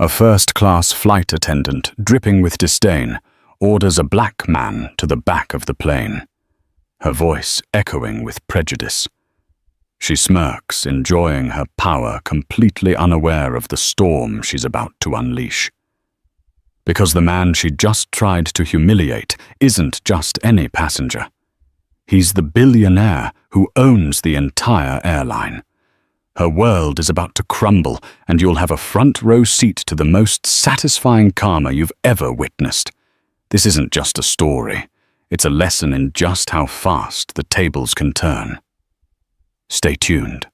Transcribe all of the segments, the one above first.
A first-class flight attendant, dripping with disdain, orders a black man to the back of the plane, her voice echoing with prejudice. She smirks, enjoying her power, completely unaware of the storm she's about to unleash. Because the man she just tried to humiliate isn't just any passenger. He's the billionaire who owns the entire airline. Her world is about to crumble, and you'll have a front-row seat to the most satisfying karma you've ever witnessed. This isn't just a story. It's a lesson in just how fast the tables can turn. Stay tuned.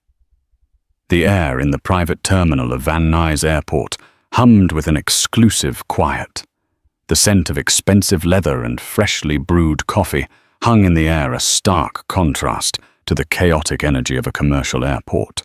The air in the private terminal of Van Nuys Airport hummed with an exclusive quiet. The scent of expensive leather and freshly brewed coffee hung in the air, a stark contrast to the chaotic energy of a commercial airport.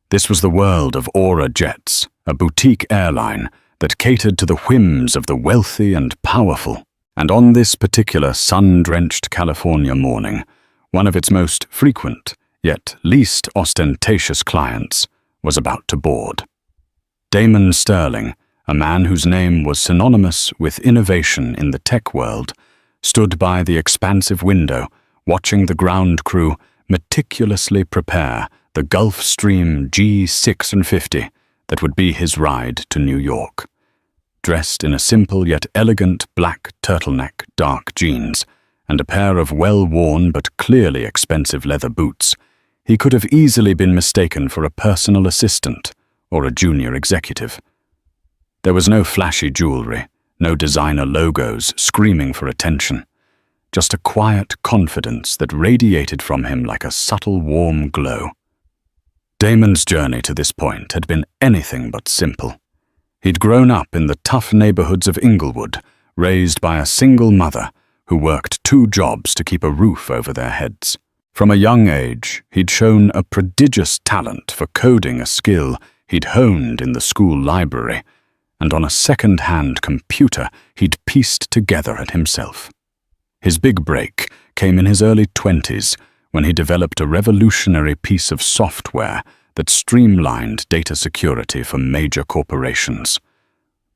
This was the world of Aura Jets, a boutique airline that catered to the whims of the wealthy and powerful. And on this particular sun-drenched California morning, one of its most frequent, yet least ostentatious clients was about to board. Damon Sterling, a man whose name was synonymous with innovation in the tech world, stood by the expansive window, watching the ground crew meticulously prepare the Gulfstream G650 that would be his ride to New York. Dressed in a simple yet elegant black turtleneck, dark jeans, and a pair of well-worn but clearly expensive leather boots, he could have easily been mistaken for a personal assistant or a junior executive. There was no flashy jewelry, no designer logos screaming for attention, just a quiet confidence that radiated from him like a subtle warm glow. Damon's journey to this point had been anything but simple. He'd grown up in the tough neighborhoods of Inglewood, raised by a single mother who worked 2 jobs to keep a roof over their heads. From a young age, he'd shown a prodigious talent for coding, a skill he'd honed in the school library, and on a second-hand computer he'd pieced together at himself. His big break came in his early 20s when he developed a revolutionary piece of software that streamlined data security for major corporations.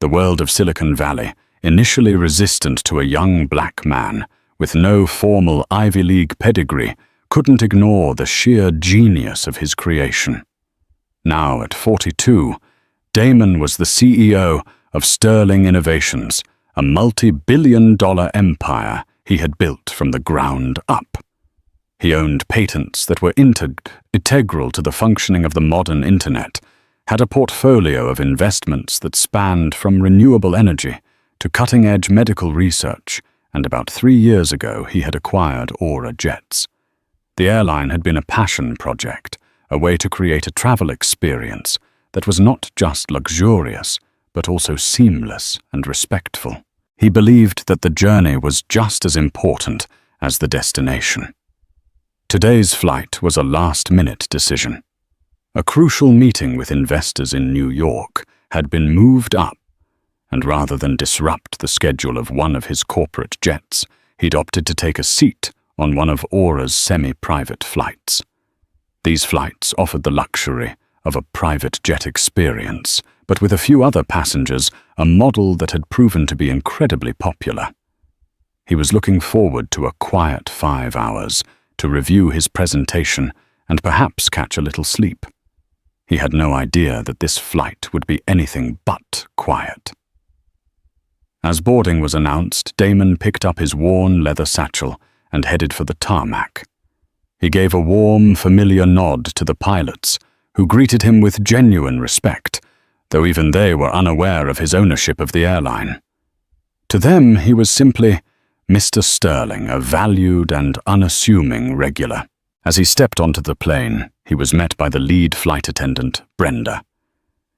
The world of Silicon Valley, initially resistant to a young black man with no formal Ivy League pedigree, couldn't ignore the sheer genius of his creation. Now, at 42, Damon was the CEO of Sterling Innovations, a multi-billion-dollar empire he had built from the ground up. He owned patents that were integral to the functioning of the modern internet, had a portfolio of investments that spanned from renewable energy to cutting-edge medical research, and about 3 years ago he had acquired Aura Jets. The airline had been a passion project, a way to create a travel experience that was not just luxurious, but also seamless and respectful. He believed that the journey was just as important as the destination. Today's flight was a last-minute decision. A crucial meeting with investors in New York had been moved up, and rather than disrupt the schedule of one of his corporate jets, he'd opted to take a seat on one of Aura's semi-private flights. These flights offered the luxury of a private jet experience, but with a few other passengers, a model that had proven to be incredibly popular. He was looking forward to a quiet 5 hours to review his presentation and perhaps catch a little sleep. He had no idea that this flight would be anything but quiet. As boarding was announced, Damon picked up his worn leather satchel and headed for the tarmac. He gave a warm, familiar nod to the pilots, who greeted him with genuine respect, though even they were unaware of his ownership of the airline. To them, he was simply Mr. Sterling, a valued and unassuming regular. As he stepped onto the plane, he was met by the lead flight attendant, Brenda.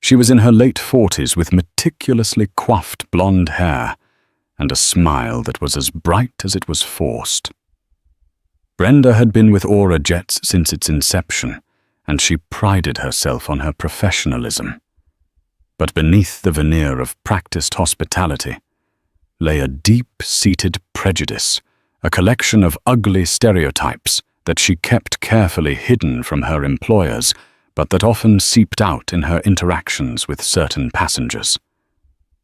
She was in her late 40s with meticulously coiffed blonde hair and a smile that was as bright as it was forced. Brenda had been with Aura Jets since its inception, and she prided herself on her professionalism. But beneath the veneer of practiced hospitality lay a deep-seated prejudice, a collection of ugly stereotypes that she kept carefully hidden from her employers, but that often seeped out in her interactions with certain passengers.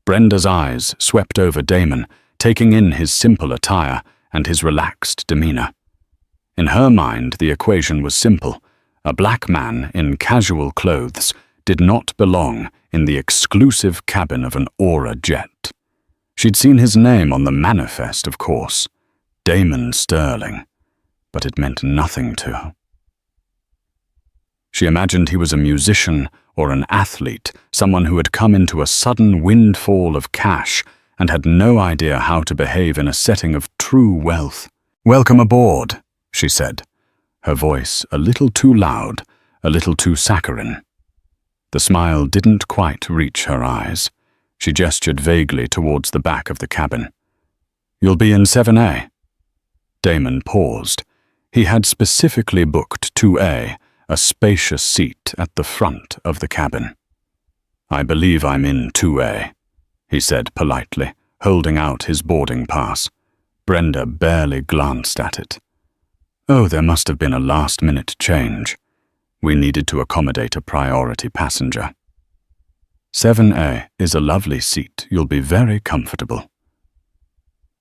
Brenda's eyes swept over Damon, taking in his simple attire and his relaxed demeanor. In her mind, the equation was simple. A black man in casual clothes did not belong in the exclusive cabin of an Aura jet. She'd seen his name on the manifest, of course, Damon Sterling, but it meant nothing to her. She imagined he was a musician or an athlete, someone who had come into a sudden windfall of cash and had no idea how to behave in a setting of true wealth. "Welcome aboard," she said, her voice a little too loud, a little too saccharine. The smile didn't quite reach her eyes. She gestured vaguely towards the back of the cabin. "You'll be in 7A." Damon paused. He had specifically booked 2A, a spacious seat at the front of the cabin. "I believe I'm in 2A," he said politely, holding out his boarding pass. Brenda barely glanced at it. "Oh, there must have been a last-minute change. We needed to accommodate a priority passenger." 7A is a lovely seat. You'll be very comfortable."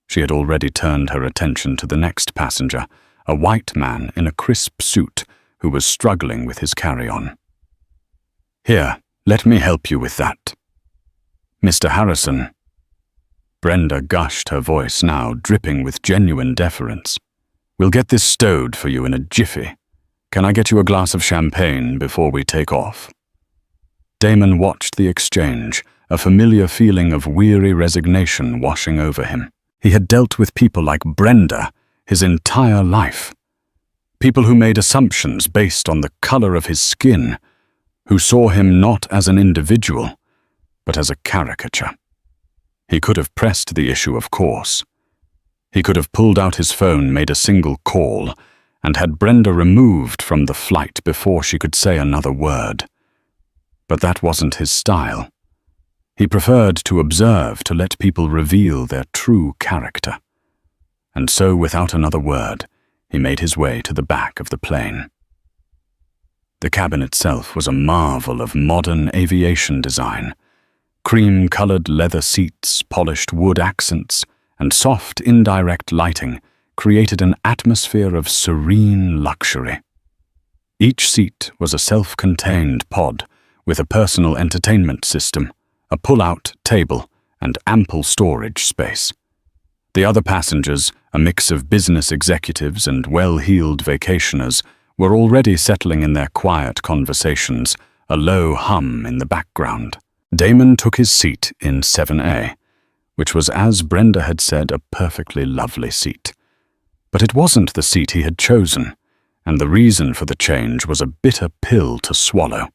She had already turned her attention to the next passenger, a white man in a crisp suit who was struggling with his carry-on. "Here, let me help you with that. Mr. Harrison." Brenda gushed, her voice now dripping with genuine deference. "We'll get this stowed for you in a jiffy. Can I get you a glass of champagne before we take off?" Damon watched the exchange, a familiar feeling of weary resignation washing over him. He had dealt with people like Brenda his entire life. People who made assumptions based on the color of his skin, who saw him not as an individual, but as a caricature. He could have pressed the issue, of course. He could have pulled out his phone, made a single call, and had Brenda removed from the flight before she could say another word. But that wasn't his style. He preferred to observe, to let people reveal their true character. And so, without another word, he made his way to the back of the plane. The cabin itself was a marvel of modern aviation design. Cream-colored leather seats, polished wood accents, and soft indirect lighting created an atmosphere of serene luxury. Each seat was a self-contained pod with a personal entertainment system, a pull-out table, and ample storage space. The other passengers, a mix of business executives and well-heeled vacationers, were already settling in their quiet conversations, a low hum in the background. Damon took his seat in 7A, which was, as Brenda had said, a perfectly lovely seat. But it wasn't the seat he had chosen, and the reason for the change was a bitter pill to swallow.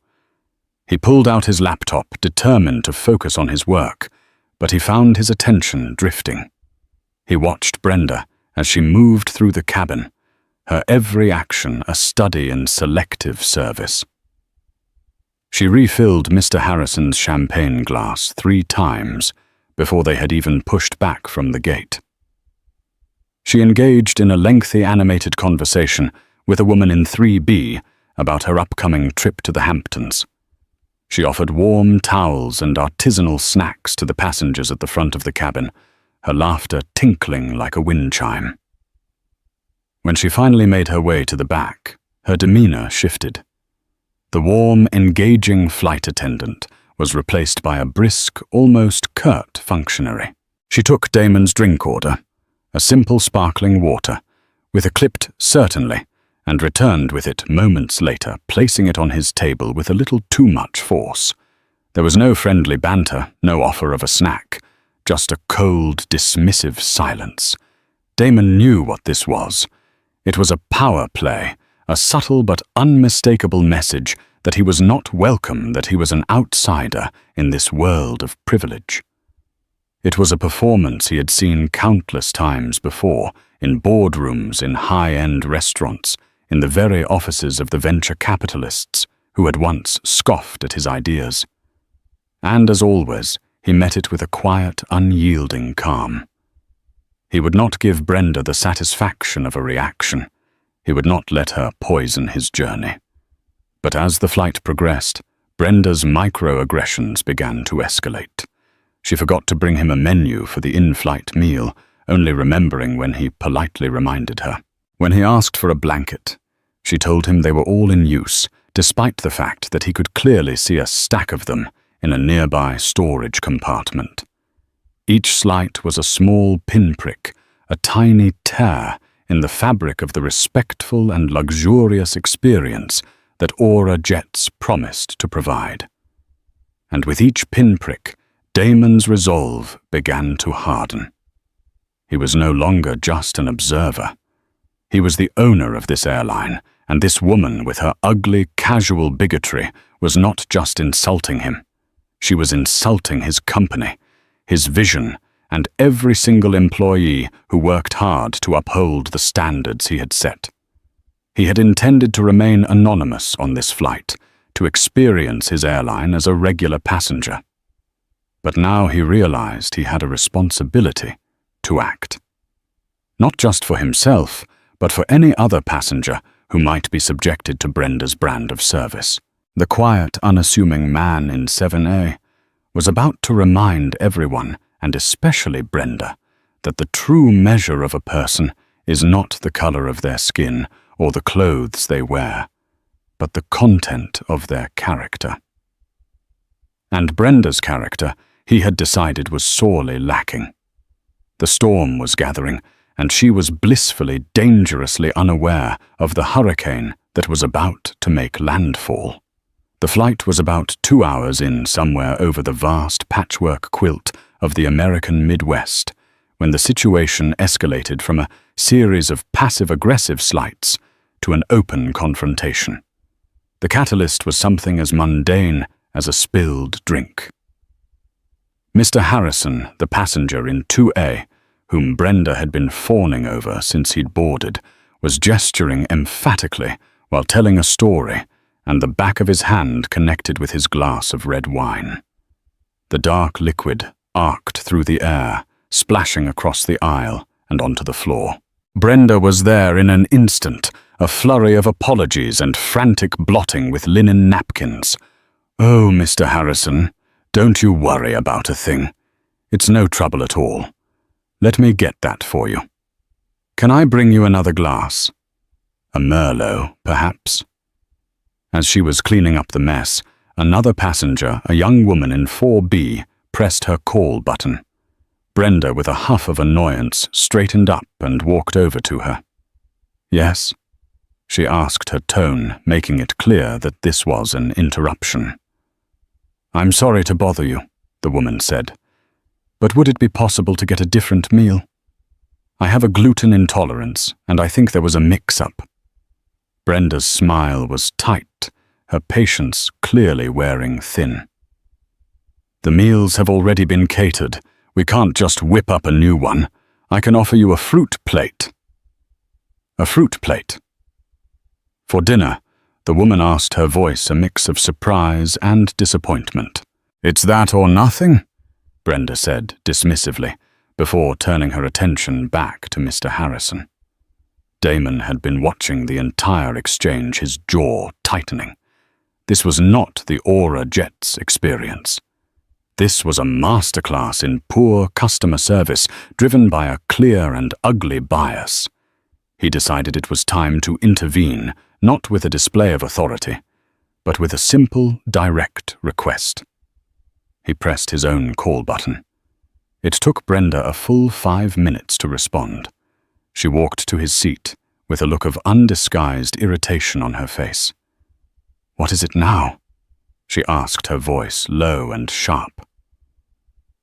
He pulled out his laptop, determined to focus on his work, but he found his attention drifting. He watched Brenda as she moved through the cabin, her every action a study in selective service. She refilled Mr. Harrison's champagne glass 3 times before they had even pushed back from the gate. She engaged in a lengthy animated conversation with a woman in 3B about her upcoming trip to the Hamptons. She offered warm towels and artisanal snacks to the passengers at the front of the cabin, her laughter tinkling like a wind chime. When she finally made her way to the back, her demeanor shifted. The warm, engaging flight attendant was replaced by a brisk, almost curt functionary. She took Damon's drink order, a simple sparkling water, with a clipped "certainly," and returned with it moments later, placing it on his table with a little too much force. There was no friendly banter, no offer of a snack, just a cold, dismissive silence. Damon knew what this was. It was a power play, a subtle but unmistakable message that he was not welcome, that he was an outsider in this world of privilege. It was a performance he had seen countless times before, in boardrooms, in high-end restaurants, in the very offices of the venture capitalists who had once scoffed at his ideas. And as always, he met it with a quiet, unyielding calm. He would not give Brenda the satisfaction of a reaction. He would not let her poison his journey. But as the flight progressed, Brenda's microaggressions began to escalate. She forgot to bring him a menu for the in-flight meal, only remembering when he politely reminded her. When he asked for a blanket, she told him they were all in use, despite the fact that he could clearly see a stack of them in a nearby storage compartment. Each slight was a small pinprick, a tiny tear in the fabric of the respectful and luxurious experience that Aura Jets promised to provide. And with each pinprick, Damon's resolve began to harden. He was no longer just an observer. He was the owner of this airline, and this woman with her ugly, casual bigotry was not just insulting him. She was insulting his company, his vision, and every single employee who worked hard to uphold the standards he had set. He had intended to remain anonymous on this flight, to experience his airline as a regular passenger. But now he realized he had a responsibility to act. Not just for himself, but for any other passenger who might be subjected to Brenda's brand of service. The quiet, unassuming man in 7A was about to remind everyone, and especially Brenda, that the true measure of a person is not the color of their skin or the clothes they wear, but the content of their character. And Brenda's character, he had decided, was sorely lacking. The storm was gathering, and she was blissfully, dangerously unaware of the hurricane that was about to make landfall. The flight was about 2 hours in somewhere over the vast patchwork quilt of the American Midwest, when the situation escalated from a series of passive-aggressive slights to an open confrontation. The catalyst was something as mundane as a spilled drink. Mr. Harrison, the passenger in 2A, whom Brenda had been fawning over since he'd boarded, was gesturing emphatically while telling a story, and the back of his hand connected with his glass of red wine. The dark liquid arced through the air, splashing across the aisle and onto the floor. Brenda was there in an instant, a flurry of apologies and frantic blotting with linen napkins. "Oh, Mr. Harrison, don't you worry about a thing. It's no trouble at all. Let me get that for you. Can I bring you another glass? A Merlot, perhaps?" As she was cleaning up the mess, another passenger, a young woman in 4B, pressed her call button. Brenda, with a huff of annoyance, straightened up and walked over to her. "Yes?" she asked, her tone making it clear that this was an interruption. "I'm sorry to bother you," the woman said, "but would it be possible to get a different meal? I have a gluten intolerance, and I think there was a mix-up." Brenda's smile was tight, her patience clearly wearing thin. "The meals have already been catered. We can't just whip up a new one. I can offer you a fruit plate." "A fruit plate?" For dinner, the woman asked, her voice a mix of surprise and disappointment. "It's that or nothing," Brenda said dismissively, before turning her attention back to Mr. Harrison. Damon had been watching the entire exchange, his jaw tightening. This was not the Aura Jets experience. This was a masterclass in poor customer service driven by a clear and ugly bias. He decided it was time to intervene, not with a display of authority, but with a simple, direct request. He pressed his own call button. It took Brenda a full 5 minutes to respond. She walked to his seat with a look of undisguised irritation on her face. "What is it now?" she asked, her voice low and sharp.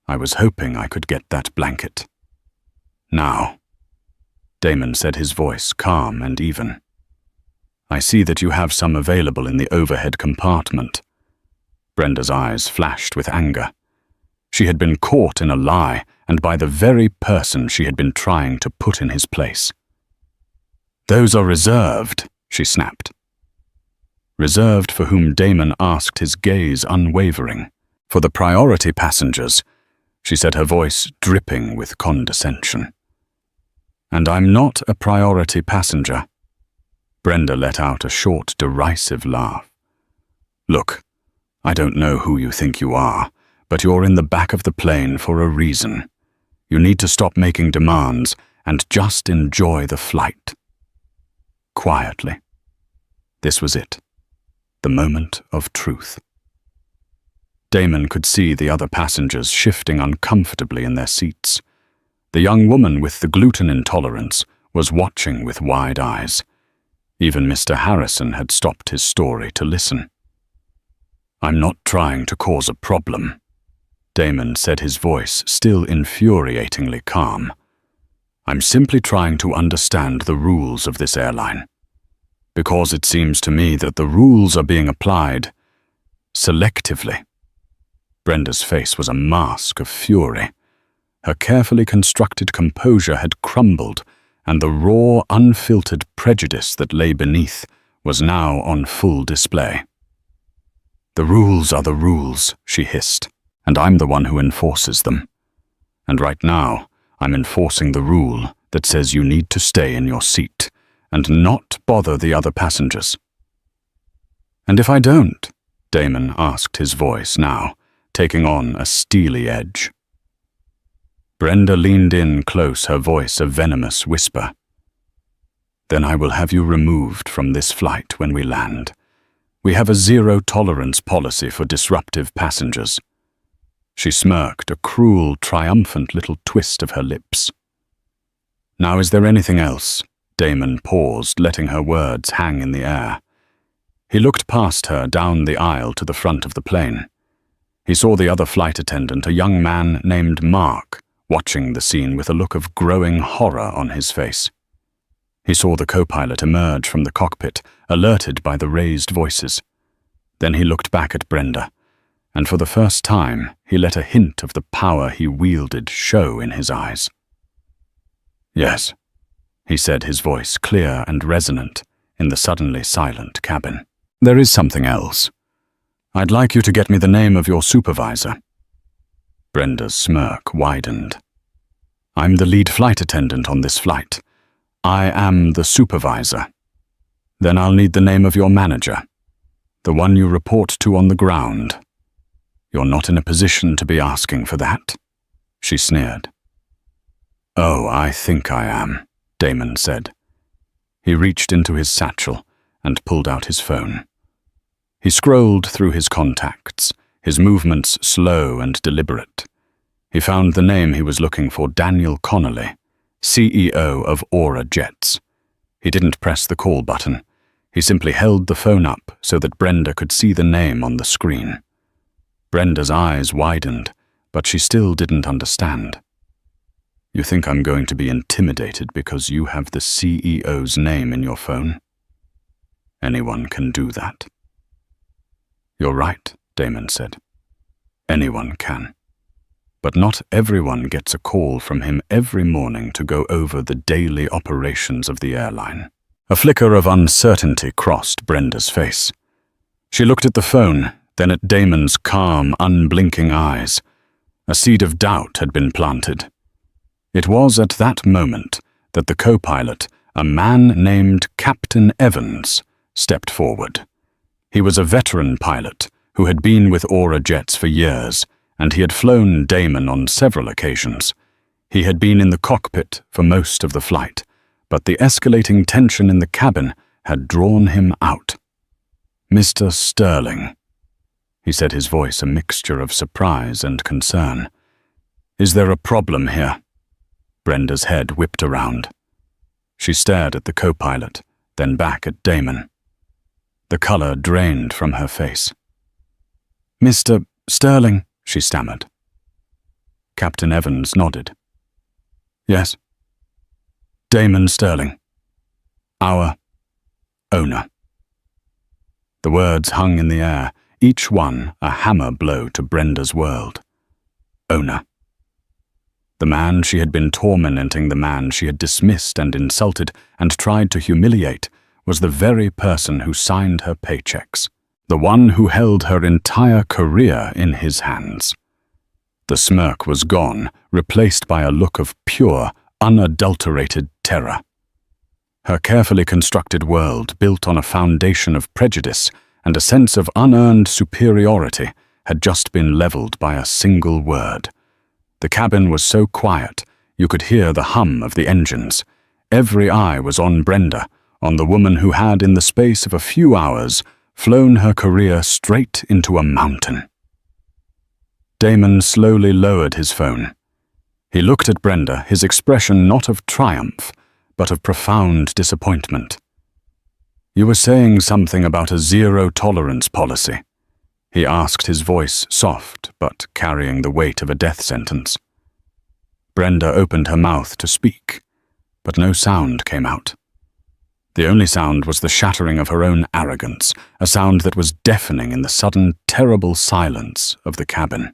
"I was hoping I could get that blanket." "Now," Damon said, his voice calm and even. "I see that you have some available in the overhead compartment." Brenda's eyes flashed with anger. She had been caught in a lie, and by the very person she had been trying to put in his place. "Those are reserved," she snapped. Reserved for whom Damon asked, his gaze unwavering. "For the priority passengers," she said, her voice dripping with condescension. "And I'm not a priority passenger." Brenda let out a short, derisive laugh. "Look, I don't know who you think you are, but you're in the back of the plane for a reason. You need to stop making demands and just enjoy the flight." Quietly. This was it. The moment of truth. Damon could see the other passengers shifting uncomfortably in their seats. The young woman with the gluten intolerance was watching with wide eyes. Even Mr. Harrison had stopped his story to listen. "I'm not trying to cause a problem," Damon said, his voice still infuriatingly calm. "I'm simply trying to understand the rules of this airline. Because it seems to me that the rules are being applied selectively." Brenda's face was a mask of fury. Her carefully constructed composure had crumbled, and the raw, unfiltered prejudice that lay beneath was now on full display. "The rules are the rules," she hissed, "and I'm the one who enforces them. And right now, I'm enforcing the rule that says you need to stay in your seat and not bother the other passengers." "And if I don't?" Damon asked, his voice now taking on a steely edge. Brenda leaned in close, her voice a venomous whisper. "Then I will have you removed from this flight when we land. We have a zero-tolerance policy for disruptive passengers." She smirked, a cruel, triumphant little twist of her lips. "Now, is there anything else?" Damon paused, letting her words hang in the air. He looked past her down the aisle to the front of the plane. He saw the other flight attendant, a young man named Mark, watching the scene with a look of growing horror on his face. He saw the co-pilot emerge from the cockpit, alerted by the raised voices. Then he looked back at Brenda, and for the first time he let a hint of the power he wielded show in his eyes. "Yes," he said, his voice clear and resonant in the suddenly silent cabin. "There is something else. I'd like you to get me the name of your supervisor." Brenda's smirk widened. "I'm the lead flight attendant on this flight. I am the supervisor. Then I'll need the name of your manager, the one you report to on the ground. You're not in a position to be asking for that," she sneered. "Oh, I think I am," Damon said. He reached into his satchel and pulled out his phone. He scrolled through his contacts, his movements slow and deliberate. He found the name he was looking for: Daniel Connolly, CEO of Aura Jets. He didn't press the call button. He simply held the phone up so that Brenda could see the name on the screen. Brenda's eyes widened, but she still didn't understand. "You think I'm going to be intimidated because you have the CEO's name in your phone? Anyone can do that." "You're right," Damon said. "Anyone can. But not everyone gets a call from him every morning to go over the daily operations of the airline." A flicker of uncertainty crossed Brenda's face. She looked at the phone, then at Damon's calm, unblinking eyes. A seed of doubt had been planted. It was at that moment that the co-pilot, a man named Captain Evans, stepped forward. He was a veteran pilot who had been with Aura Jets for years, and he had flown Damon on several occasions. He had been in the cockpit for most of the flight, but the escalating tension in the cabin had drawn him out. "Mr. Sterling," he said, his voice a mixture of surprise and concern. "Is there a problem here?" Brenda's head whipped around. She stared at the co-pilot, then back at Damon. The color drained from her face. "Mr. Sterling," she stammered. Captain Evans nodded. "Yes." "Damon Sterling. Our owner." The words hung in the air, each one a hammer blow to Brenda's world. Owner. The man she had been tormenting, the man she had dismissed and insulted and tried to humiliate, was the very person who signed her paychecks, the one who held her entire career in his hands. The smirk was gone, replaced by a look of pure, unadulterated terror. Her carefully constructed world, built on a foundation of prejudice and a sense of unearned superiority, had just been leveled by a single word. The cabin was so quiet, you could hear the hum of the engines. Every eye was on Brenda, on the woman who had, in the space of a few hours, flown her career straight into a mountain. Damon slowly lowered his phone. He looked at Brenda, his expression not of triumph, but of profound disappointment. "You were saying something about a zero-tolerance policy," he asked, his voice soft but carrying the weight of a death sentence. Brenda opened her mouth to speak, but no sound came out. The only sound was the shattering of her own arrogance, a sound that was deafening in the sudden, terrible silence of the cabin.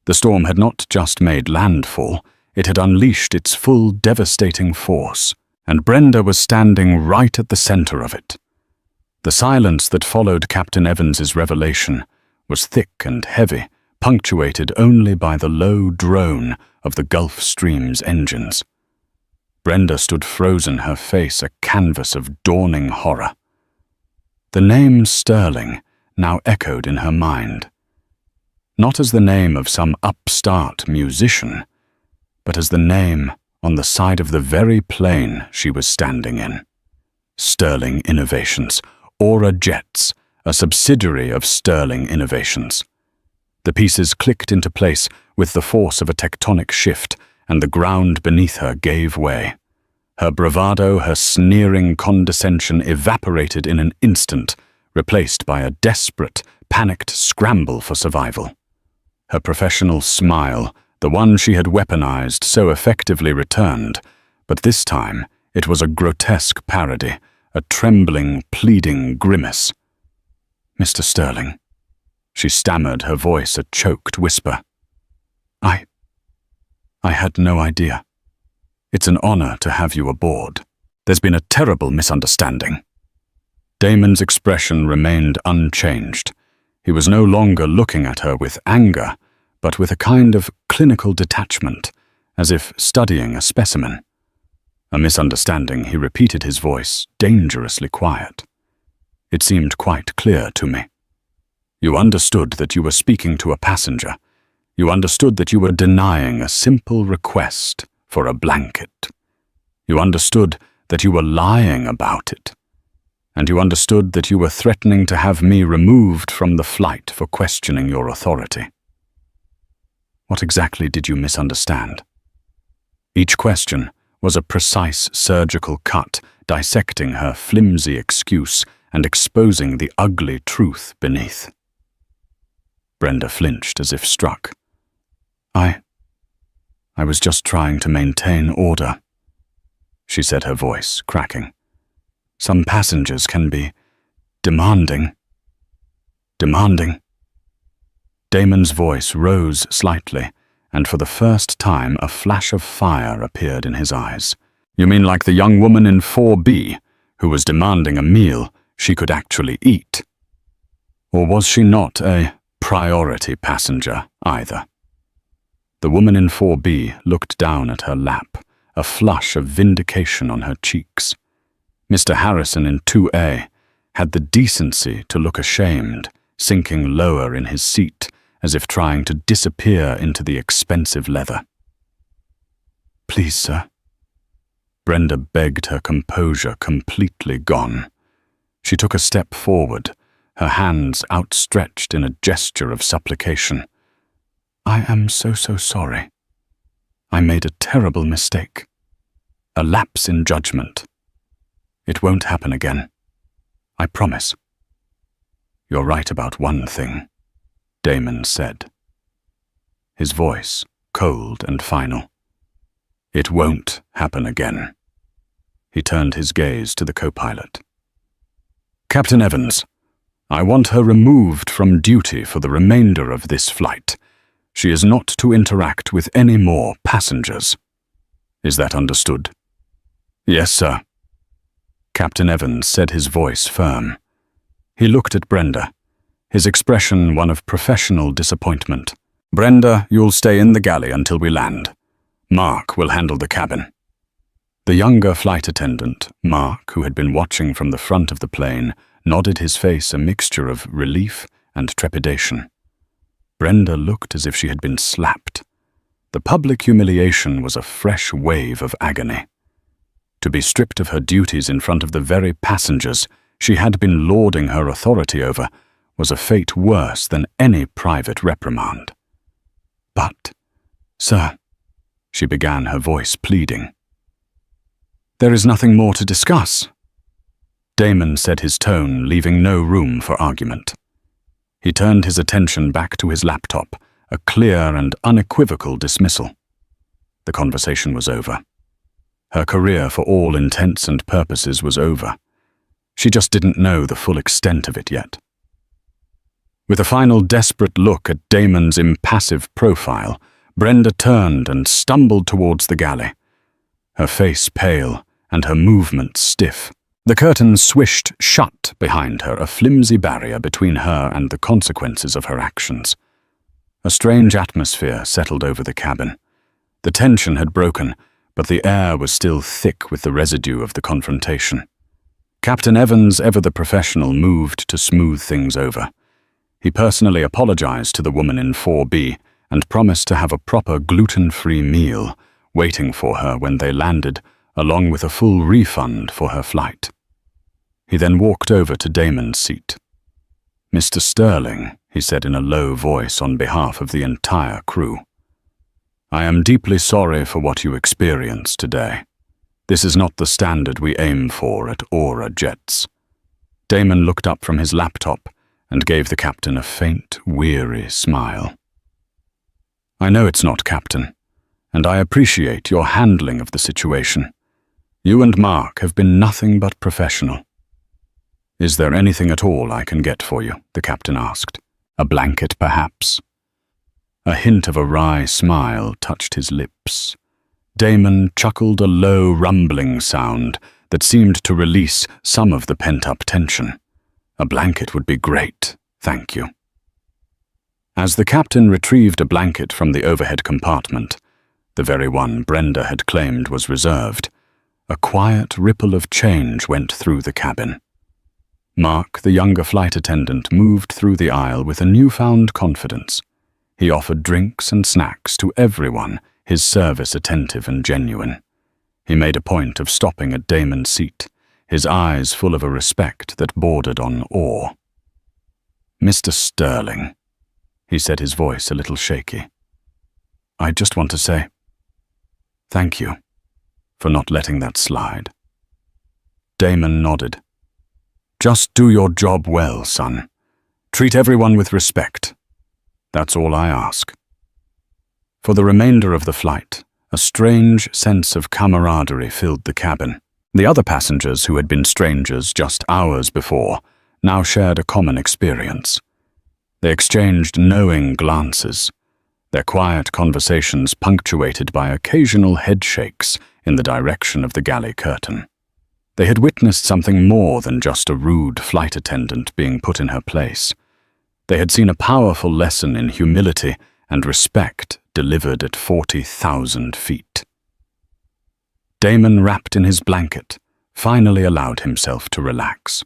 The storm had not just made landfall, it had unleashed its full devastating force, and Brenda was standing right at the center of it. The silence that followed Captain Evans's revelation was thick and heavy, punctuated only by the low drone of the Gulf Stream's engines. Brenda stood frozen, her face a canvas of dawning horror. The name Sterling now echoed in her mind, not as the name of some upstart musician, but as the name on the side of the very plane she was standing in. Sterling Innovations, Aura Jets, a subsidiary of Sterling Innovations. The pieces clicked into place with the force of a tectonic shift, and the ground beneath her gave way. Her bravado, her sneering condescension evaporated in an instant, replaced by a desperate, panicked scramble for survival. Her professional smile, the one she had weaponized, so effectively returned, but this time it was a grotesque parody, a trembling, pleading grimace. "Mr. Sterling," she stammered, her voice a choked whisper. I had no idea. It's an honor to have you aboard. There's been a terrible misunderstanding." Damon's expression remained unchanged. He was no longer looking at her with anger, but with a kind of clinical detachment, as if studying a specimen. "A misunderstanding," he repeated, his voice dangerously quiet. "It seemed quite clear to me. You understood that you were speaking to a passenger. You understood that you were denying a simple request for a blanket. You understood that you were lying about it. And you understood that you were threatening to have me removed from the flight for questioning your authority. What exactly did you misunderstand?" Each question was a precise surgical cut, dissecting her flimsy excuse and exposing the ugly truth beneath. Brenda flinched as if struck. I was just trying to maintain order," she said, her voice cracking. "Some passengers can be demanding. Damon's voice rose slightly, and for the first time a flash of fire appeared in his eyes. "You mean like the young woman in 4B, who was demanding a meal she could actually eat? Or was she not a priority passenger either?" The woman in 4B looked down at her lap, a flush of vindication on her cheeks. Mr. Harrison in 2A had the decency to look ashamed, sinking lower in his seat, as if trying to disappear into the expensive leather. "Please, sir." Brenda begged, her composure completely gone. She took a step forward, her hands outstretched in a gesture of supplication. "I am so sorry. I made a terrible mistake. A lapse in judgment. It won't happen again. I promise." "You're right about one thing," Damon said, his voice cold and final. "It won't happen again." He turned his gaze to the co-pilot. "Captain Evans, I want her removed from duty for the remainder of this flight. She is not to interact with any more passengers. Is that understood?" "Yes, sir." Captain Evans said, his voice firm. He looked at Brenda, his expression one of professional disappointment. "Brenda, you'll stay in the galley until we land. Mark will handle the cabin." The younger flight attendant, Mark, who had been watching from the front of the plane, nodded, his face a mixture of relief and trepidation. Brenda looked as if she had been slapped. The public humiliation was a fresh wave of agony. To be stripped of her duties in front of the very passengers she had been lauding her authority over was a fate worse than any private reprimand. "But, sir," she began, her voice pleading. "There is nothing more to discuss." Damon said, his tone leaving no room for argument. He turned his attention back to his laptop, a clear and unequivocal dismissal. The conversation was over. Her career, for all intents and purposes, was over. She just didn't know the full extent of it yet. With a final desperate look at Damon's impassive profile, Brenda turned and stumbled towards the galley, her face pale and her movements stiff. The curtains swished shut behind her, a flimsy barrier between her and the consequences of her actions. A strange atmosphere settled over the cabin. The tension had broken, but the air was still thick with the residue of the confrontation. Captain Evans, ever the professional, moved to smooth things over. He personally apologized to the woman in 4B and promised to have a proper gluten-free meal waiting for her when they landed, along with a full refund for her flight. He then walked over to Damon's seat. "Mr. Sterling," he said in a low voice on behalf of the entire crew, "I am deeply sorry for what you experienced today. This is not the standard we aim for at Aura Jets." Damon looked up from his laptop and gave the captain a faint, weary smile. "I know it's not, Captain, and I appreciate your handling of the situation. You and Mark have been nothing but professional." "Is there anything at all I can get for you?" the captain asked. "A blanket, perhaps?" A hint of a wry smile touched his lips. Damon chuckled a low, rumbling sound that seemed to release some of the pent-up tension. "A blanket would be great, thank you." As the captain retrieved a blanket from the overhead compartment, the very one Brenda had claimed was reserved, a quiet ripple of change went through the cabin. Mark, the younger flight attendant, moved through the aisle with a newfound confidence. He offered drinks and snacks to everyone, his service attentive and genuine. He made a point of stopping at Damon's seat, his eyes full of a respect that bordered on awe. "Mr. Sterling," he said, his voice a little shaky, "I just want to say thank you for not letting that slide." Damon nodded. "Just do your job well, son. Treat everyone with respect. That's all I ask." For the remainder of the flight, a strange sense of camaraderie filled the cabin. The other passengers, who had been strangers just hours before, now shared a common experience. They exchanged knowing glances, their quiet conversations punctuated by occasional headshakes in the direction of the galley curtain. They had witnessed something more than just a rude flight attendant being put in her place. They had seen a powerful lesson in humility and respect delivered at 40,000 feet. Damon, wrapped in his blanket, finally allowed himself to relax.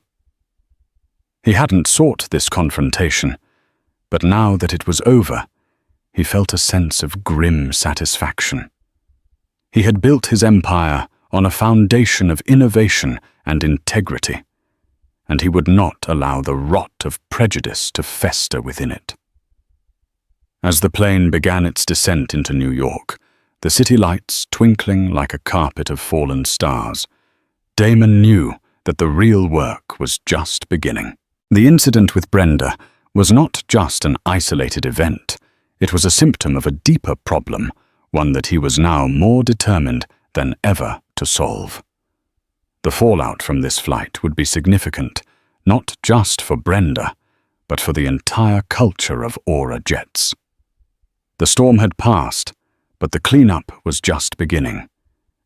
He hadn't sought this confrontation, but now that it was over, he felt a sense of grim satisfaction. He had built his empire on a foundation of innovation and integrity, and he would not allow the rot of prejudice to fester within it. As the plane began its descent into New York, the city lights twinkling like a carpet of fallen stars, Damon knew that the real work was just beginning. The incident with Brenda was not just an isolated event. It was a symptom of a deeper problem, one that he was now more determined than ever to solve. The fallout from this flight would be significant, not just for Brenda, but for the entire culture of Aura Jets. The storm had passed, but the cleanup was just beginning,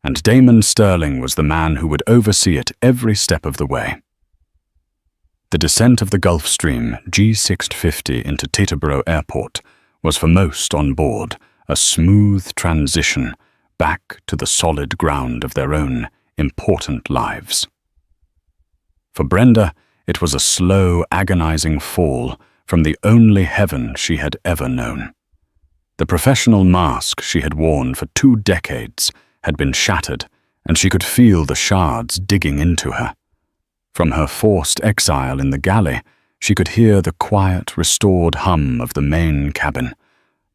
and Damon Sterling was the man who would oversee it every step of the way. The descent of the Gulf Stream G650 into Teterboro Airport was for most on board a smooth transition back to the solid ground of their own important lives. For Brenda, it was a slow, agonizing fall from the only heaven she had ever known. The professional mask she had worn for 2 decades had been shattered, and she could feel the shards digging into her. From her forced exile in the galley, she could hear the quiet, restored hum of the main cabin,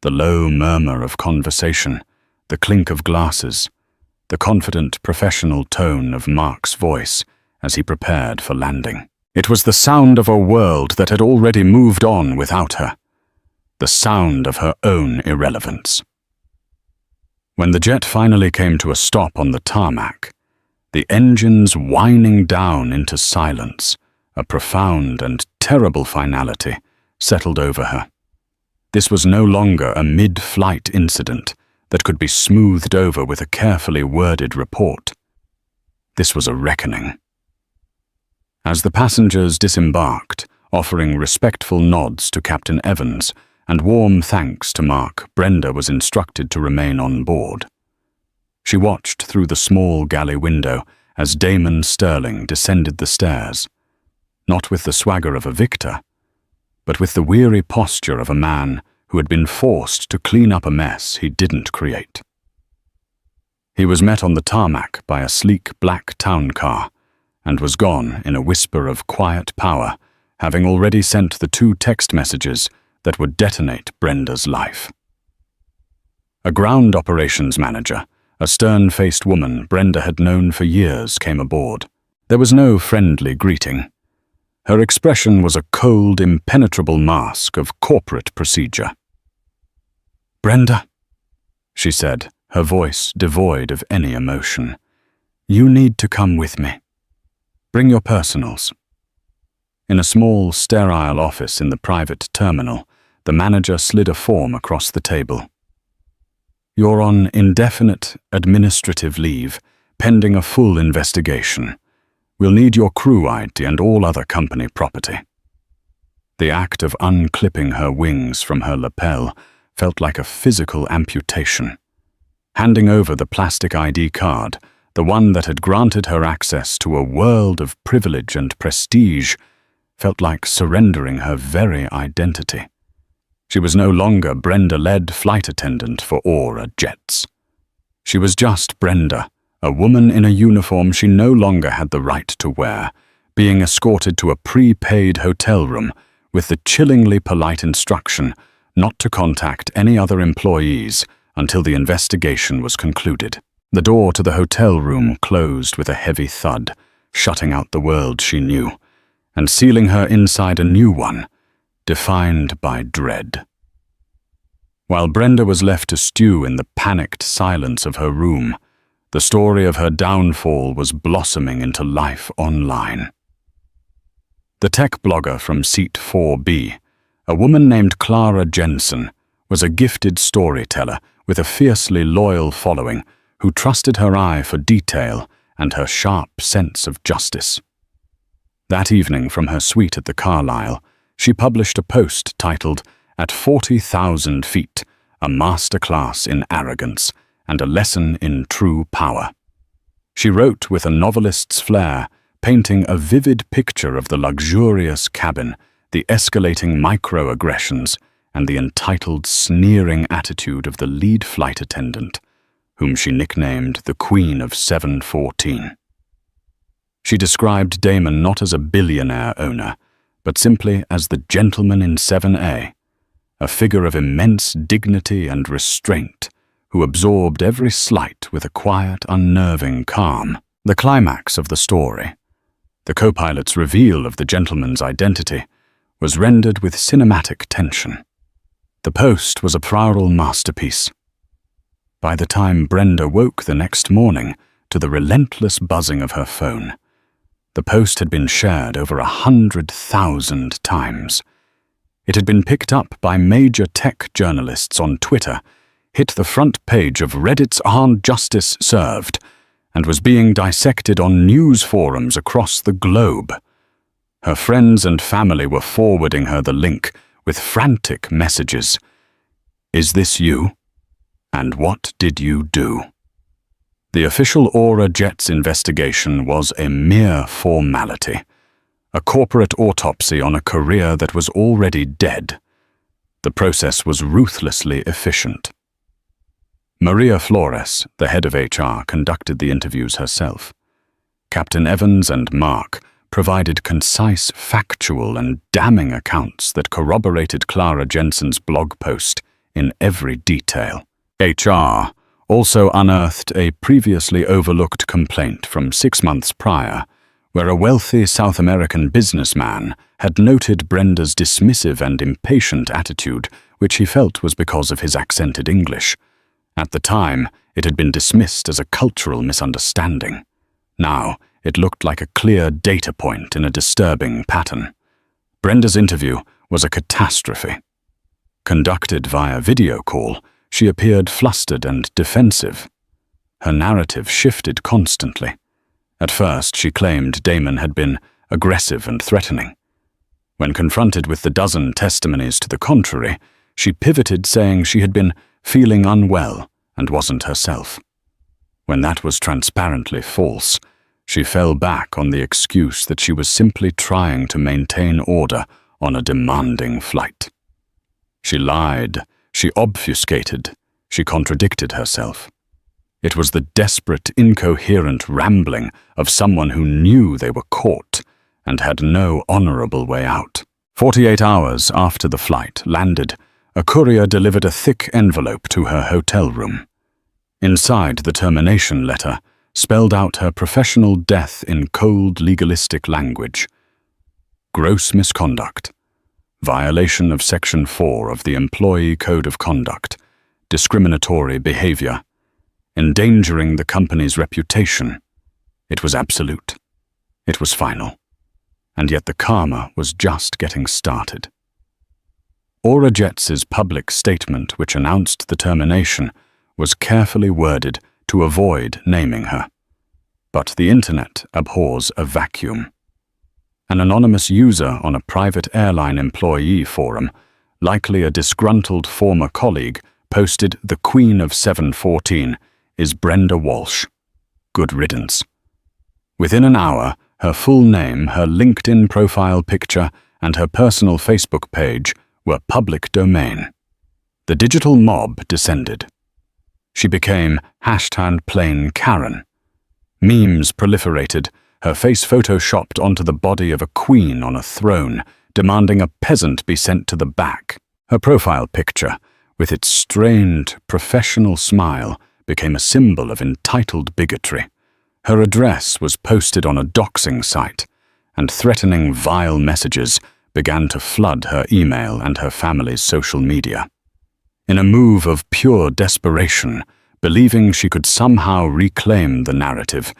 the low murmur of conversation, the clink of glasses, the confident, professional tone of Mark's voice as he prepared for landing. It was the sound of a world that had already moved on without her, the sound of her own irrelevance. When the jet finally came to a stop on the tarmac, the engines whining down into silence, a profound and terrible finality settled over her. This was no longer a mid-flight incident that could be smoothed over with a carefully worded report. This was a reckoning. As the passengers disembarked, offering respectful nods to Captain Evans and warm thanks to Mark, Brenda was instructed to remain on board. She watched through the small galley window as Damon Sterling descended the stairs, not with the swagger of a victor, but with the weary posture of a man who had been forced to clean up a mess he didn't create. He was met on the tarmac by a sleek black town car and was gone in a whisper of quiet power, having already sent the 2 text messages that would detonate Brenda's life. A ground operations manager, a stern-faced woman Brenda had known for years, came aboard. There was no friendly greeting. Her expression was a cold, impenetrable mask of corporate procedure. "Brenda," she said, her voice devoid of any emotion, "you need to come with me. Bring your personals." In a small, sterile office in the private terminal, the manager slid a form across the table. "You're on indefinite administrative leave, pending a full investigation. We'll need your crew ID and all other company property." The act of unclipping her wings from her lapel felt like a physical amputation. Handing over the plastic ID card, the one that had granted her access to a world of privilege and prestige, felt like surrendering her very identity. She was no longer Brenda-led flight attendant for Aura Jets. She was just Brenda, a woman in a uniform she no longer had the right to wear, being escorted to a prepaid hotel room with the chillingly polite instruction not to contact any other employees until the investigation was concluded. The door to the hotel room closed with a heavy thud, shutting out the world she knew, and sealing her inside a new one, defined by dread. While Brenda was left to stew in the panicked silence of her room, the story of her downfall was blossoming into life online. The tech blogger from Seat 4B, a woman named Clara Jensen, was a gifted storyteller with a fiercely loyal following who trusted her eye for detail and her sharp sense of justice. That evening, from her suite at the Carlisle, she published a post titled, "At 40,000 feet, a masterclass in arrogance and a lesson in true power." She wrote with a novelist's flair, painting a vivid picture of the luxurious cabin, the escalating microaggressions, and the entitled, sneering attitude of the lead flight attendant, whom she nicknamed the Queen of 714. She described Damon not as a billionaire owner, but simply as the gentleman in 7A, a figure of immense dignity and restraint, who absorbed every slight with a quiet, unnerving calm. The climax of the story, the co-pilot's reveal of the gentleman's identity, was rendered with cinematic tension. The post was a floral masterpiece. By the time Brenda woke the next morning to the relentless buzzing of her phone, the post had been shared over 100,000 times. It had been picked up by major tech journalists on Twitter, hit the front page of Reddit's "Aren't Justice Served," and was being dissected on news forums across the globe. Her friends and family were forwarding her the link with frantic messages. "Is this you? And what did you do?" The official Aura Jets investigation was a mere formality, A corporate autopsy on a career that was already dead. The process was ruthlessly efficient. Maria Flores, the head of HR, conducted the interviews herself. Captain Evans and Mark provided concise, factual, and damning accounts that corroborated Clara Jensen's blog post in every detail. HR also unearthed a previously overlooked complaint from 6 months prior, where a wealthy South American businessman had noted Brenda's dismissive and impatient attitude, which he felt was because of his accented English. At the time, it had been dismissed as a cultural misunderstanding. Now, it looked like a clear data point in a disturbing pattern. Brenda's interview was a catastrophe. Conducted via video call, she appeared flustered and defensive. Her narrative shifted constantly. At first, she claimed Damon had been aggressive and threatening. When confronted with the dozen testimonies to the contrary, she pivoted, saying she had been feeling unwell and wasn't herself. When that was transparently false, she fell back on the excuse that she was simply trying to maintain order on a demanding flight. She lied, she obfuscated, she contradicted herself. It was the desperate, incoherent rambling of someone who knew they were caught and had no honorable way out. 48 hours after the flight landed, a courier delivered a thick envelope to her hotel room. Inside the termination letter, spelled out her professional death in cold, legalistic language. Gross misconduct. Violation of Section 4 of the Employee Code of Conduct. Discriminatory behavior. Endangering the company's reputation. It was absolute. It was final. And yet the karma was just getting started. Aura Jets's public statement, which announced the termination, was carefully worded to avoid naming her. But the internet abhors a vacuum. An anonymous user on a private airline employee forum, likely a disgruntled former colleague, posted, "The Queen of 714 is Brenda Walsh. Good riddance." Within an hour, her full name, her LinkedIn profile picture, and her personal Facebook page were public domain. The digital mob descended. She became #plain Karen. Memes proliferated, her face photoshopped onto the body of a queen on a throne, demanding a peasant be sent to the back. Her profile picture, with its strained, professional smile, became a symbol of entitled bigotry. Her address was posted on a doxing site, and threatening, vile messages began to flood her email and her family's social media. In a move of pure desperation, believing she could somehow reclaim the narrative,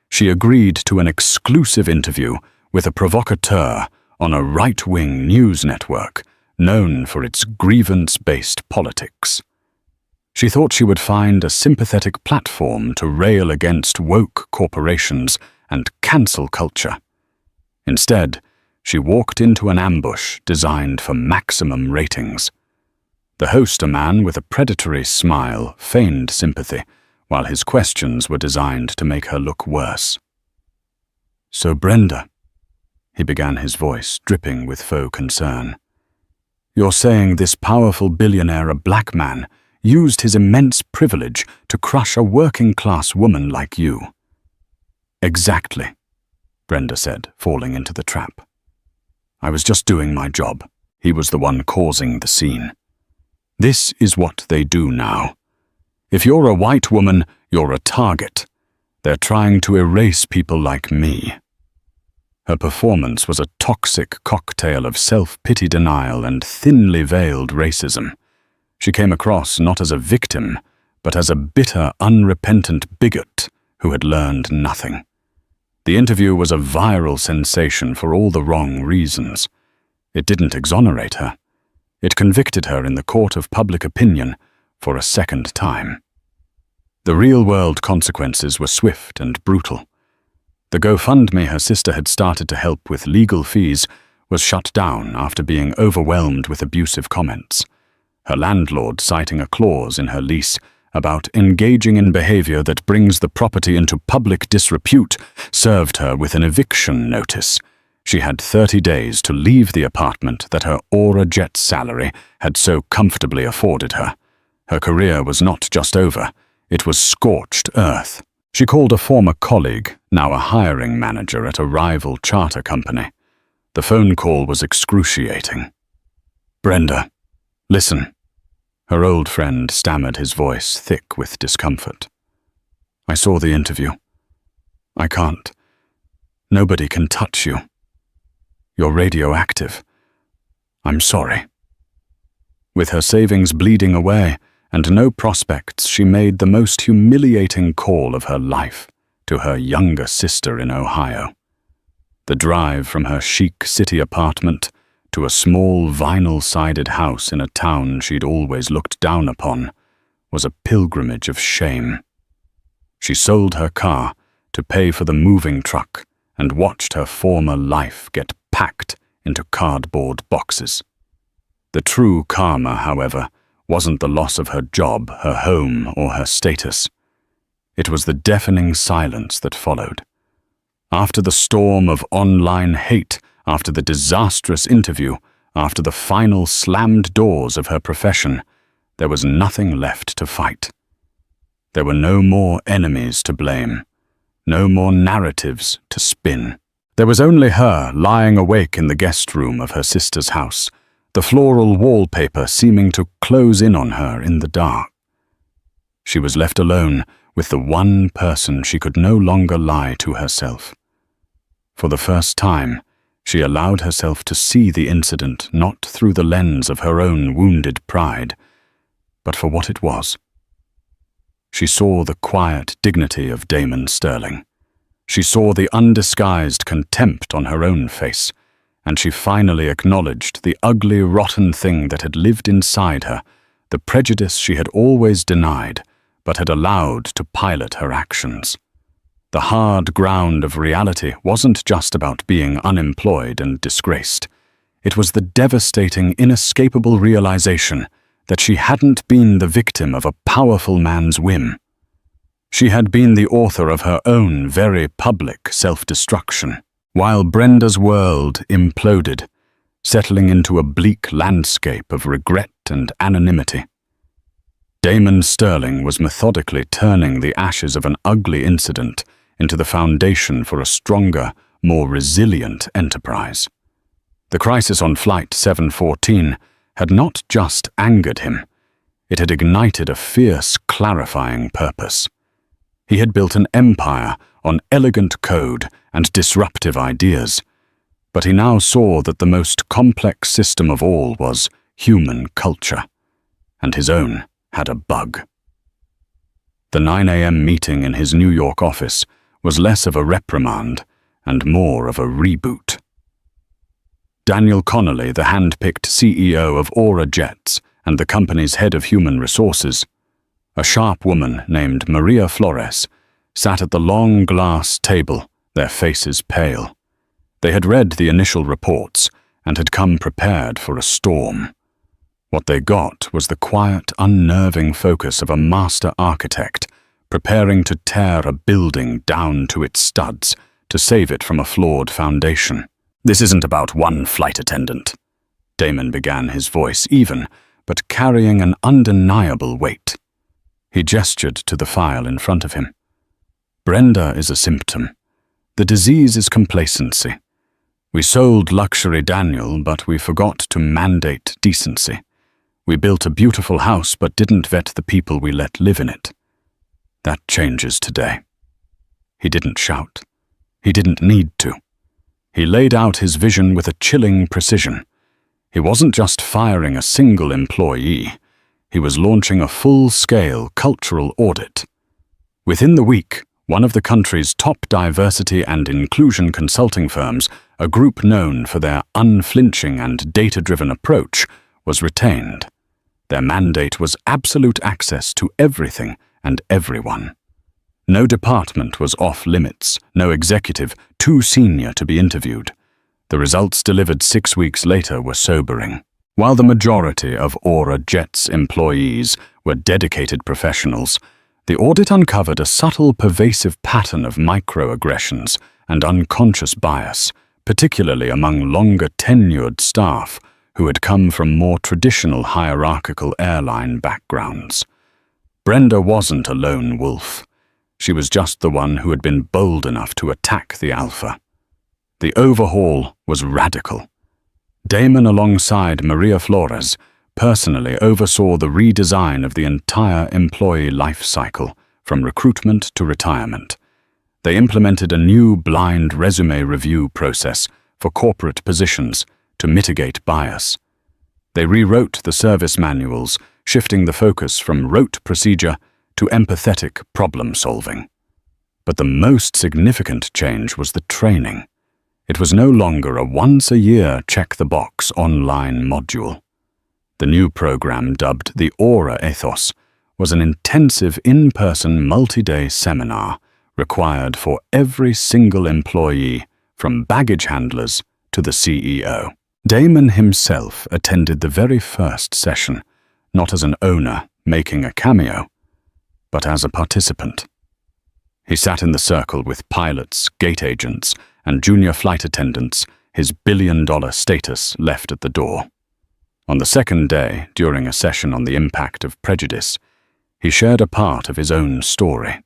she agreed to an exclusive interview with a provocateur on a right-wing news network known for its grievance-based politics. She thought she would find a sympathetic platform to rail against woke corporations and cancel culture. Instead, she walked into an ambush designed for maximum ratings. The host, a man with a predatory smile, feigned sympathy, while his questions were designed to make her look worse. "So Brenda," he began, his voice dripping with faux concern, "you're saying this powerful billionaire, a black man, used his immense privilege to crush a working-class woman like you?" "Exactly," Brenda said, falling into the trap. "I was just doing my job. He was the one causing the scene. This is what they do now. If you're a white woman, you're a target. They're trying to erase people like me." Her performance was a toxic cocktail of self-pity denial and thinly veiled racism. She came across not as a victim, but as a bitter, unrepentant bigot who had learned nothing. The interview was a viral sensation for all the wrong reasons. It didn't exonerate her. It convicted her in the court of public opinion for a second time. The real-world consequences were swift and brutal. The GoFundMe her sister had started to help with legal fees was shut down after being overwhelmed with abusive comments. Her landlord, citing a clause in her lease about engaging in behavior that brings the property into public disrepute, served her with an eviction notice. She had 30 days to leave the apartment that her Aura Jet salary had so comfortably afforded her. Her career was not just over, it was scorched earth. She called a former colleague, now a hiring manager at a rival charter company. The phone call was excruciating. "Brenda, listen." Her old friend stammered, his voice thick with discomfort. "I saw the interview. I can't. Nobody can touch you. You're radioactive. I'm sorry." With her savings bleeding away and no prospects, she made the most humiliating call of her life to her younger sister in Ohio. The drive from her chic city apartment to a small vinyl-sided house in a town she'd always looked down upon was a pilgrimage of shame. She sold her car to pay for the moving truck and watched her former life get packed into cardboard boxes. The true karma, however, wasn't the loss of her job, her home, or her status. It was the deafening silence that followed. After the storm of online hate, after the disastrous interview, after the final slammed doors of her profession, there was nothing left to fight. There were no more enemies to blame, no more narratives to spin. There was only her lying awake in the guest room of her sister's house, the floral wallpaper seeming to close in on her in the dark. She was left alone with the one person she could no longer lie to herself. For the first time, she allowed herself to see the incident not through the lens of her own wounded pride, but for what it was. She saw the quiet dignity of Damon Sterling. She saw the undisguised contempt on her own face, and she finally acknowledged the ugly, rotten thing that had lived inside her, the prejudice she had always denied, but had allowed to pilot her actions. The hard ground of reality wasn't just about being unemployed and disgraced. It was the devastating, inescapable realization that she hadn't been the victim of a powerful man's whim. She had been the author of her own very public self-destruction. While Brenda's world imploded, settling into a bleak landscape of regret and anonymity. Damon Sterling was methodically turning the ashes of an ugly incident into the foundation for a stronger, more resilient enterprise. The crisis on Flight 714 had not just angered him, it had ignited a fierce, clarifying purpose. He had built an empire on elegant code and disruptive ideas, but he now saw that the most complex system of all was human culture, and his own had a bug. The 9 a.m. meeting in his New York office was less of a reprimand and more of a reboot. Daniel Connolly, the hand-picked CEO of Aura Jets and the company's head of human resources, a sharp woman named Maria Flores, sat at the long glass table, their faces pale. They had read the initial reports and had come prepared for a storm. What they got was the quiet, unnerving focus of a master architect preparing to tear a building down to its studs to save it from a flawed foundation. "This isn't about one flight attendant," Damon began, his voice even, but carrying an undeniable weight. He gestured to the file in front of him. "Brenda is a symptom. The disease is complacency. We sold luxury Daniel, but we forgot to mandate decency. We built a beautiful house, but didn't vet the people we let live in it. That changes today." He didn't shout. He didn't need to. He laid out his vision with a chilling precision. He wasn't just firing a single employee. He was launching a full-scale cultural audit. Within the week, one of the country's top diversity and inclusion consulting firms, a group known for their unflinching and data-driven approach, was retained. Their mandate was absolute access to everything and everyone. No department was off-limits, no executive too senior to be interviewed. The results delivered 6 weeks later were sobering. While the majority of Aura Jets employees were dedicated professionals, the audit uncovered a subtle, pervasive pattern of microaggressions and unconscious bias, particularly among longer-tenured staff who had come from more traditional hierarchical airline backgrounds. Brenda wasn't a lone wolf. She was just the one who had been bold enough to attack the Alpha. The overhaul was radical. Damon, alongside Maria Flores, personally oversaw the redesign of the entire employee life cycle, from recruitment to retirement. They implemented a new blind resume review process for corporate positions to mitigate bias. They rewrote the service manuals, shifting the focus from rote procedure to empathetic problem-solving. But the most significant change was the training. It was no longer a once-a-year check-the-box online module. The new program, dubbed the Aura Ethos, was an intensive in-person multi-day seminar required for every single employee, from baggage handlers to the CEO. Damon himself attended the very first session, not as an owner making a cameo, but as a participant. He sat in the circle with pilots, gate agents, and junior flight attendants, his billion-dollar status left at the door. On the second day, during a session on the impact of prejudice, he shared a part of his own story.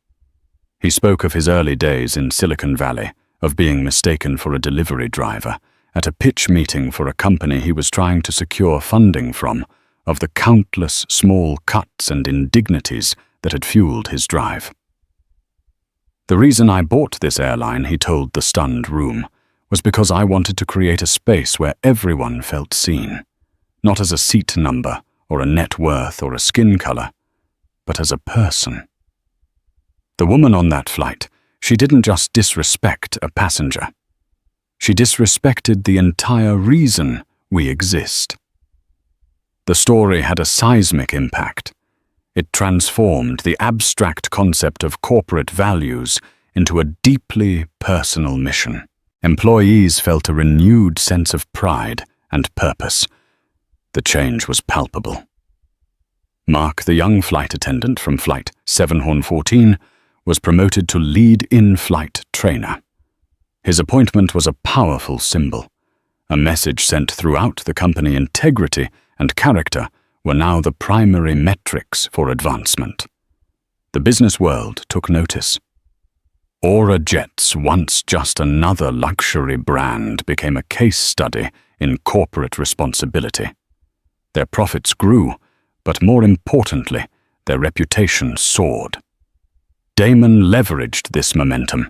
He spoke of his early days in Silicon Valley, of being mistaken for a delivery driver, at a pitch meeting for a company he was trying to secure funding from, of the countless small cuts and indignities that had fueled his drive. "The reason I bought this airline," he told the stunned room, "was because I wanted to create a space where everyone felt seen, not as a seat number or a net worth or a skin color, but as a person." The woman on that flight, she didn't just disrespect a passenger. She disrespected the entire reason we exist. The story had a seismic impact. It transformed the abstract concept of corporate values into a deeply personal mission. Employees felt a renewed sense of pride and purpose. The change was palpable. Mark, the young flight attendant from Flight 714, was promoted to lead in-flight trainer. His appointment was a powerful symbol. A message sent throughout the company: integrity and character were now the primary metrics for advancement. The business world took notice. Aura Jets, once just another luxury brand, became a case study in corporate responsibility. Their profits grew, but more importantly, their reputation soared. Damon leveraged this momentum.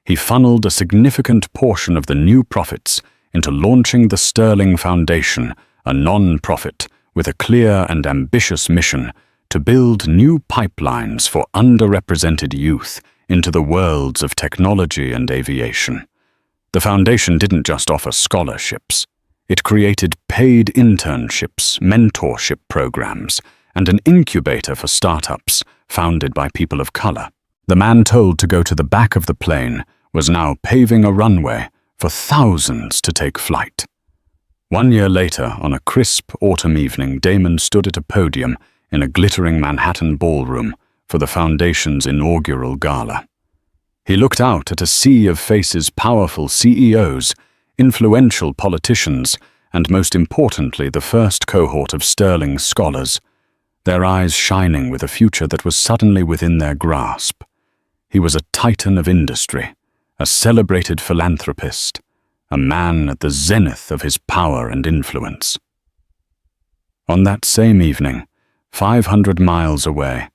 He funneled a significant portion of the new profits into launching the Sterling Foundation, a non-profit with a clear and ambitious mission to build new pipelines for underrepresented youth into the worlds of technology and aviation. The foundation didn't just offer scholarships. It created paid internships, mentorship programs, and an incubator for startups founded by people of color. The man told to go to the back of the plane was now paving a runway for thousands to take flight. 1 year later, on a crisp autumn evening, Damon stood at a podium in a glittering Manhattan ballroom for the foundation's inaugural gala. He looked out at a sea of faces: powerful CEOs, influential politicians, and most importantly, the first cohort of Sterling scholars, their eyes shining with a future that was suddenly within their grasp. He was a titan of industry, a celebrated philanthropist, a man at the zenith of his power and influence. On that same evening, 500 miles away,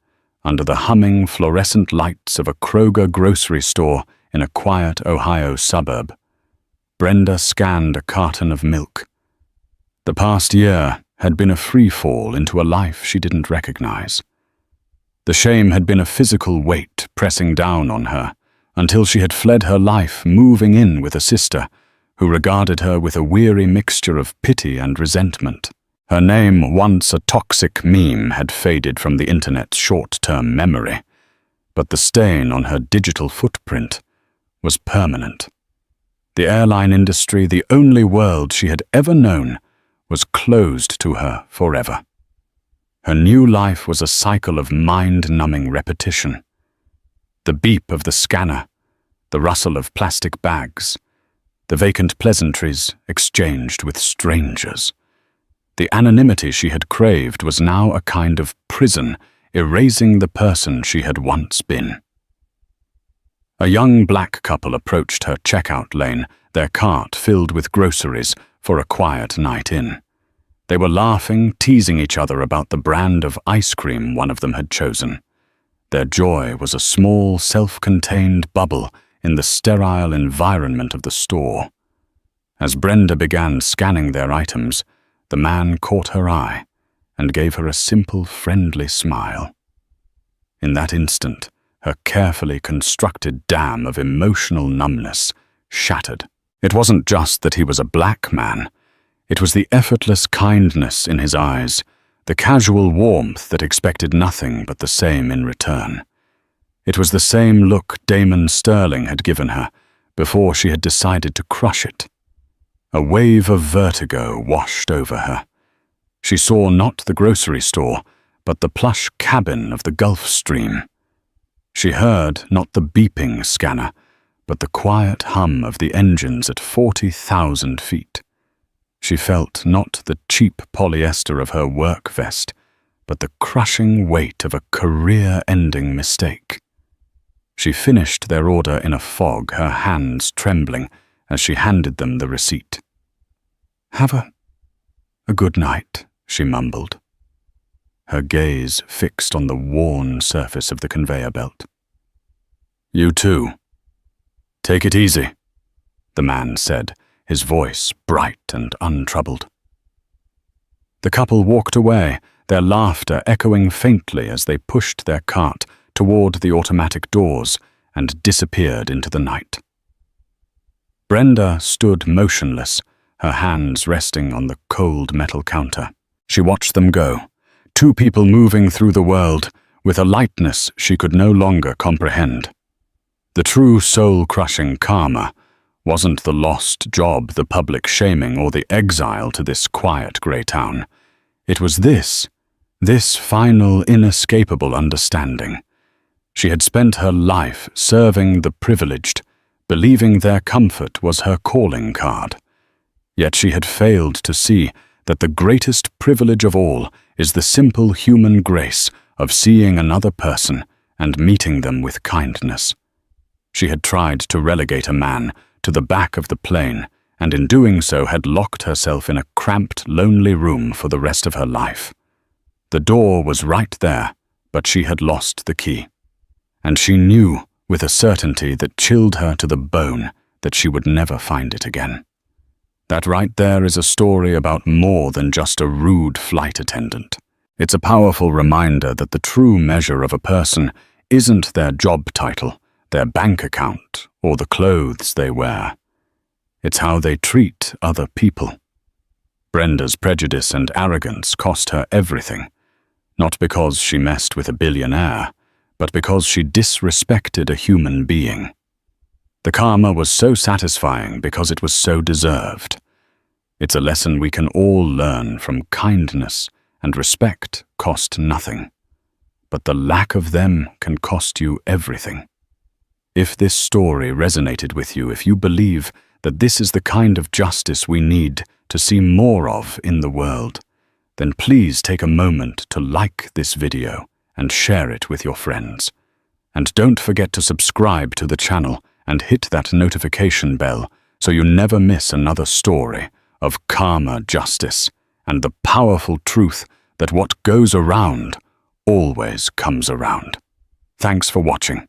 under the humming fluorescent lights of a Kroger grocery store in a quiet Ohio suburb, Brenda scanned a carton of milk. The past year had been a free fall into a life she didn't recognize. The shame had been a physical weight pressing down on her until she had fled her life, moving in with a sister who regarded her with a weary mixture of pity and resentment. Her name, once a toxic meme, had faded from the internet's short-term memory, but the stain on her digital footprint was permanent. The airline industry, the only world she had ever known, was closed to her forever. Her new life was a cycle of mind-numbing repetition. The beep of the scanner, the rustle of plastic bags, the vacant pleasantries exchanged with strangers. The anonymity she had craved was now a kind of prison, erasing the person she had once been. A young black couple approached her checkout lane, their cart filled with groceries for a quiet night in. They were laughing, teasing each other about the brand of ice cream one of them had chosen. Their joy was a small, self-contained bubble in the sterile environment of the store. As Brenda began scanning their items, the man caught her eye and gave her a simple, friendly smile. In that instant, her carefully constructed dam of emotional numbness shattered. It wasn't just that he was a black man. It was the effortless kindness in his eyes, the casual warmth that expected nothing but the same in return. It was the same look Damon Sterling had given her before she had decided to crush it. A wave of vertigo washed over her. She saw not the grocery store, but the plush cabin of the Gulf Stream. She heard not the beeping scanner, but the quiet hum of the engines at 40,000 feet. She felt not the cheap polyester of her work vest, but the crushing weight of a career-ending mistake. She finished their order in a fog, her hands trembling as she handed them the receipt. "Have a good night," she mumbled, her gaze fixed on the worn surface of the conveyor belt. "You too. Take it easy," the man said, his voice bright and untroubled. The couple walked away, their laughter echoing faintly as they pushed their cart toward the automatic doors and disappeared into the night. Brenda stood motionless, her hands resting on the cold metal counter. She watched them go, two people moving through the world with a lightness she could no longer comprehend. The true soul-crushing karma wasn't the lost job, the public shaming, or the exile to this quiet grey town. It was this final inescapable understanding. She had spent her life serving the privileged, believing their comfort was her calling card. Yet she had failed to see that the greatest privilege of all is the simple human grace of seeing another person and meeting them with kindness. She had tried to relegate a man to the back of the plane, and in doing so had locked herself in a cramped, lonely room for the rest of her life. The door was right there, but she had lost the key. And she knew, with a certainty that chilled her to the bone, that she would never find it again. That right there is a story about more than just a rude flight attendant. It's a powerful reminder that the true measure of a person isn't their job title, their bank account, or the clothes they wear. It's how they treat other people. Brenda's prejudice and arrogance cost her everything, not because she messed with a billionaire, but because she disrespected a human being. The karma was so satisfying because it was so deserved. It's a lesson we can all learn from kindness, and respect cost nothing. But the lack of them can cost you everything. If this story resonated with you, if you believe that this is the kind of justice we need to see more of in the world, then please take a moment to like this video and share it with your friends. And don't forget to subscribe to the channel and hit that notification bell so you never miss another story of karma justice and the powerful truth that what goes around always comes around. Thanks for watching.